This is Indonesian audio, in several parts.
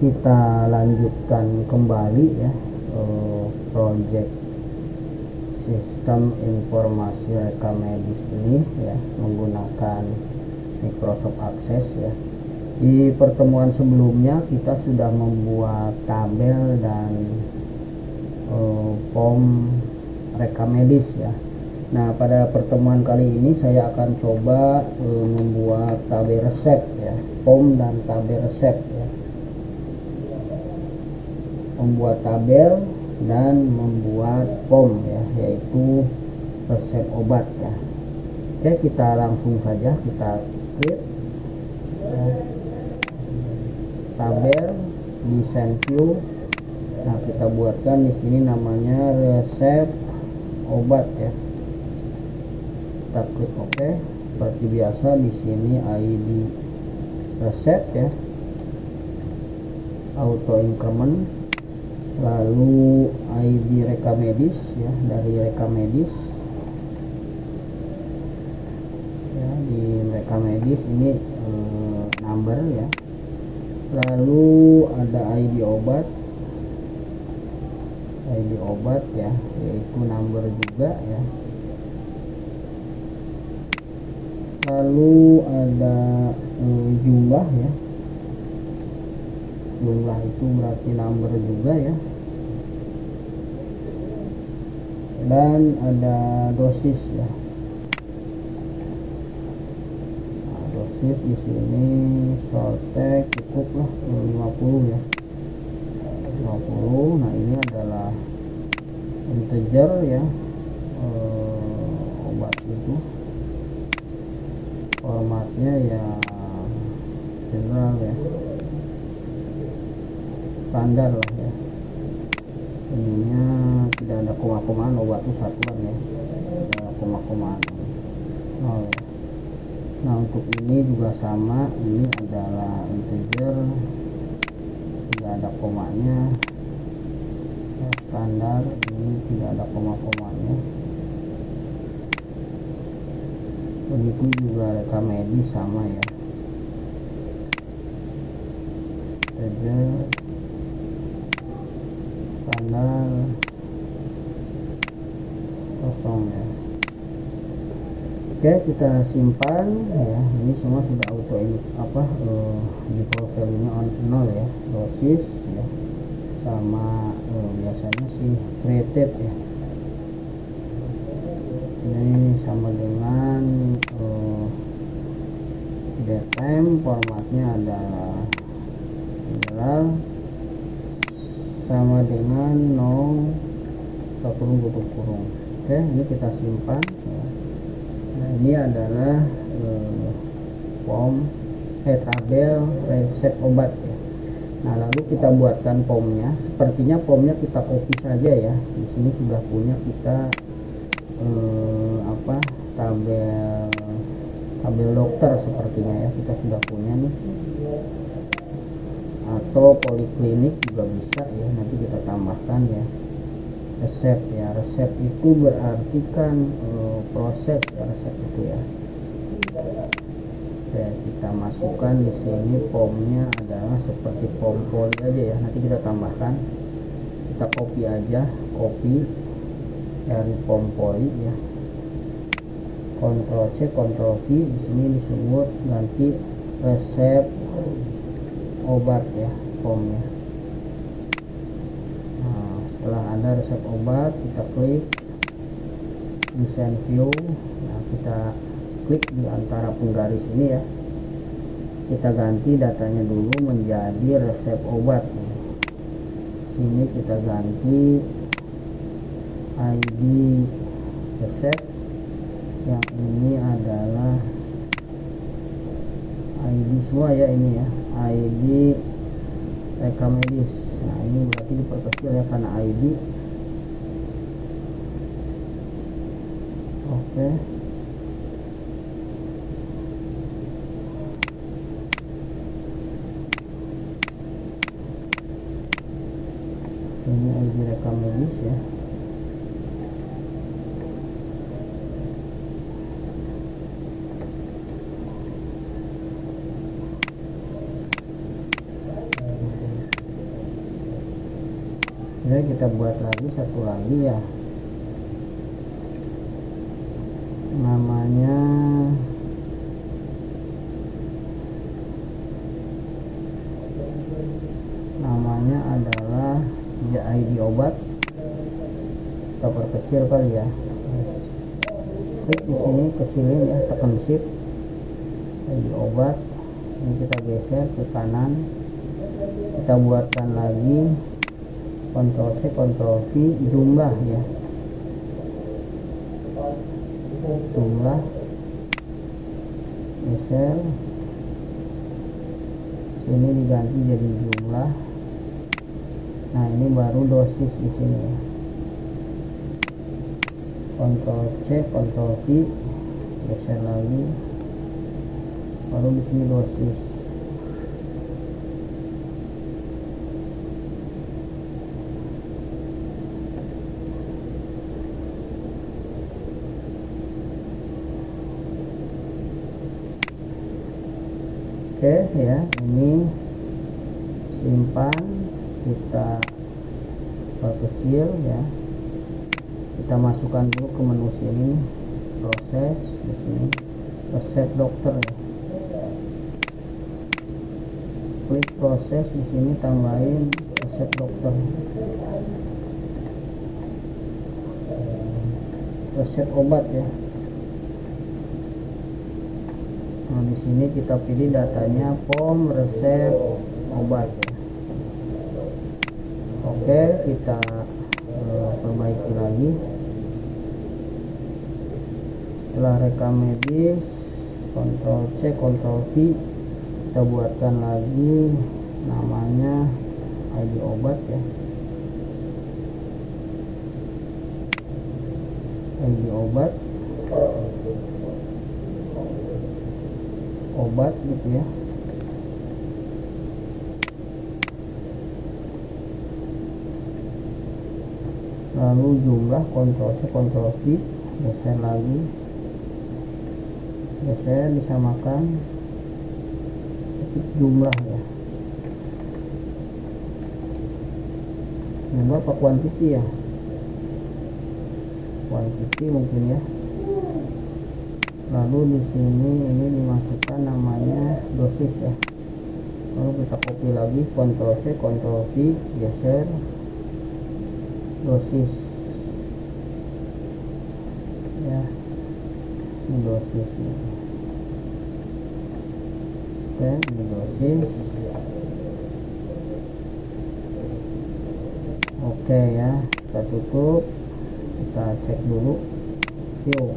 kita lanjutkan kembali ya project sistem informasi rekam medis ini ya menggunakan Microsoft Access ya. Di pertemuan sebelumnya kita sudah membuat tabel dan form rekam medis ya. Nah, pada pertemuan kali ini saya akan coba membuat tabel resep ya, form dan tabel resep ya. Membuat tabel dan membuat form ya, yaitu resep obat ya. Oke, kita langsung saja kita klik ya. Tabel design view. Nah, kita buatkan di sini namanya resep obat ya. Kita klik OK. Seperti biasa di sini ID resep ya, auto increment, lalu ID rekam medis ya, dari rekam medis ya, di rekam medis ini number ya, lalu ada ID obat ya, yaitu number juga ya, lalu ada jumlah ya, jumlah itu berarti number juga ya, dan ada dosis ya. Nah, dosis di sini shorttek cukuplah 50 ya, 50. Nah, ini adalah integer ya, obat itu formatnya ya general ya, standar lah ya. Ininya tidak ada koma-komaan, obat itu satuan ya, tidak ada koma-komaan nol ya. Nah, untuk ini juga sama, ini adalah integer, tidak ada komanya ya, standar. Ini tidak ada koma-komanya. Begitu juga rekam medis sama ya, integer, standar, kosong ya. Oke, kita simpan ya. Ini semua sudah auto ini default value nya on 0 ya. Dosis ya, sama biasanya sih treated ya. Ini sama dengan date formatnya adalah general, sama dengan no tutup kurung. Oke, ini kita simpan ya. Nah, ini adalah form tabel resep obat ya. Nah, lalu kita buatkan formnya. Sepertinya formnya kita copy saja ya. Di sini sudah punya kita tabel dokter sepertinya ya, kita sudah punya nih, atau poliklinik juga bisa ya. Nanti kita tambahkan ya resep ya. Resep itu berarti kan proses ya, resep itu ya. Oke, kita masukkan di sini formnya adalah seperti form poli aja ya. Nanti kita tambahkan, kita copy aja, copy dari form poli ya. Ctrl C Ctrl V, di sini disebut nanti resep obat ya formnya. Nah, setelah ada resep obat, kita klik design view. Nah, kita klik di antara penggaris ini ya, kita ganti datanya dulu menjadi resep obat. Sini kita ganti ID resep, yang ini adalah ID semua ya, ini ya ID rekam medis. Nah, ini berarti diperkecil ya karena ID. Oke, ini ID rekam medis ya. kita buat lagi satu lagi ya, namanya adalah ID obat. Kita perkecil kali ya, klik di sini, kecilin ya, tekan shift, ID obat. Ini kita geser ke kanan, kita buatkan lagi, Ctrl C Ctrl V, jumlah ya, jumlah, geser sini diganti jadi jumlah. Nah ini baru dosis di sini ya, Ctrl C Ctrl V, geser lagi, baru di sini dosis. Oke ya, ini simpan, kita perkecil ya, kita masukkan dulu ke menu sini, proses di sini, resep dokter ya, klik proses di sini, tambahin resep dokter, resep obat ya. Nah di sini kita pilih datanya POM resep obat ya. Oke, kita perbaiki lagi. Setelah rekam medis, Ctrl C Ctrl V, kita buatkan lagi namanya ID obat ya, ID obat, obat gitu ya. Lalu jumlah, Ctrl C Ctrl V, geser lagi, geser, disamakan, jumlah ya, jumlah apa quantity ya, quantity mungkin ya. Lalu di sini ini dimasukkan namanya dosis ya, lalu kita copy lagi, Ctrl C Ctrl V, geser, dosis ya, ini dosis ya. Oke, ini dosis. Oke ya, kita tutup, kita cek dulu view,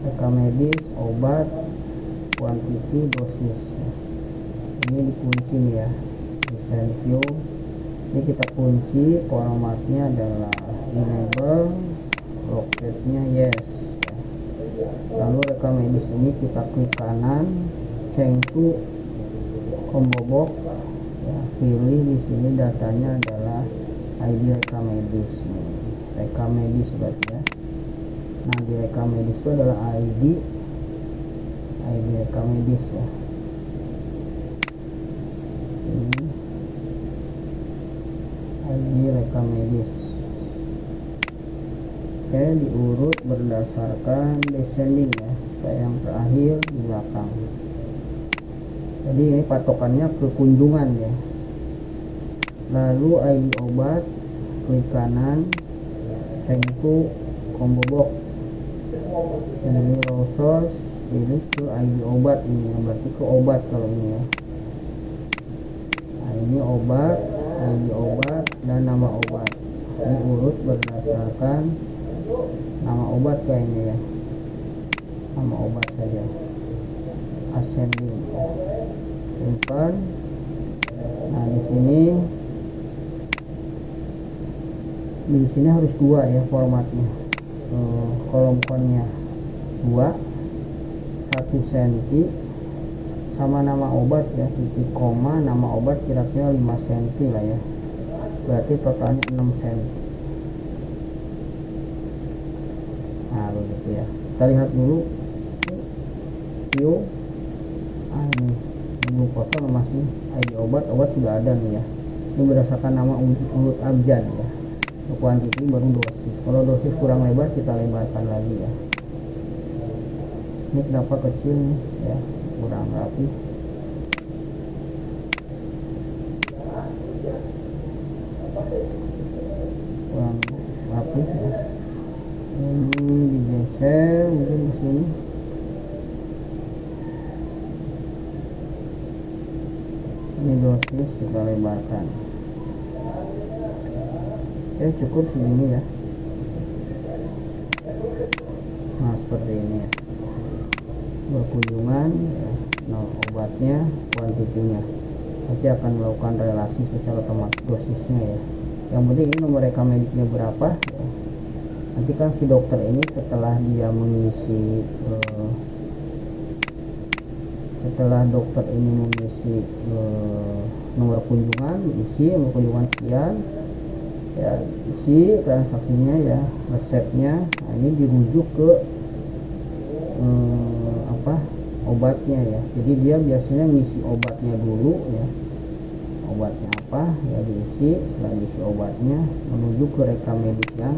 rekam medis, obat, quantity, dosis. Ini dikunci nih ya, desain view. Ini kita kunci, formatnya adalah enable, locksetnya yes. Lalu rekam medis ini kita klik kanan, change to combo box ya, pilih di sini datanya adalah ID rekam medis nih, rekam medis berarti ya. Nah di rekam medis itu adalah ID rekam medis ya, ini ID rekam medis. Oke, diurut berdasarkan descending ya, kayak yang terakhir di belakang. Jadi ini patokannya ke kunjungan ya. Lalu ID obat, klik kanan, change to combo box, ini raw source, pilih ke ID obat ini, berarti ke obat kalau ini ya. Nah ini obat, ID obat, dan nama obat. Ini urut berdasarkan nama obat kayaknya ya, nama obat saja, ascending, simpan. Nah di sini harus 2 ya formatnya, kolom konnya 2, 1 cm sama nama obat ya, titik koma, nama obat kira-kira 5 cm lah ya, berarti totalnya 6 cm. Nah begitu ya, kita lihat dulu view. Nah ini belum kosong masih ID obat sudah ada nih ya, ini berdasarkan nama urut abjad ya. Kuantiti baru dosis. Kalau dosis kurang lebar kita lebarkan lagi ya. Ini kenapa kecil nih ya, kurang rapi. Kurang rapi ya. Ini digeser mungkin ke sini. Ini dosis kita lebarkan. Oke, cukup segini ya. Nah seperti ini ya, berkunjungan ya. Nah obatnya, kuantitinya nanti akan melakukan relasi secara otomatis dosisnya ya. Yang penting ini nomor rekam mediknya berapa ya. Nanti kan si dokter ini setelah dia mengisi setelah dokter ini mengisi nomor kunjungan, isi nomor kunjungan sekian ya, isi transaksinya ya, resepnya. Nah, ini dirujuk ke obatnya ya. Jadi dia biasanya ngisi obatnya dulu ya, obatnya apa ya diisi, setelah diisi obatnya menuju ke rekam medis yang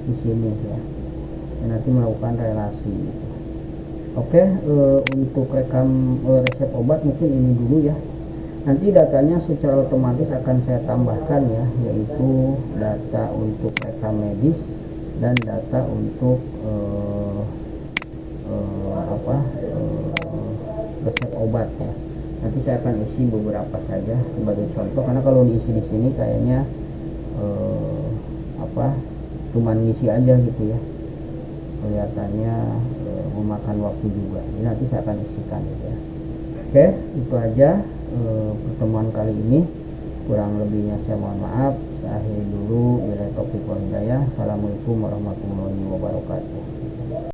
di sini ya, dan nanti melakukan relasi gitu. Oke, untuk rekam resep obat mungkin ini dulu ya. Nanti datanya secara otomatis akan saya tambahkan ya, yaitu data untuk rekam medis dan data untuk resep obat ya. Nanti saya akan isi beberapa saja sebagai contoh, karena kalau diisi di sini kayaknya cuman ngisi aja gitu ya, kelihatannya memakan waktu juga. Jadi nanti saya akan isikan gitu ya. Oke, itu aja pertemuan kali ini. Kurang lebihnya saya mohon maaf. Saya akhiri dulu. Bila taufiq wal hidayah. Assalamualaikum warahmatullahi wabarakatuh.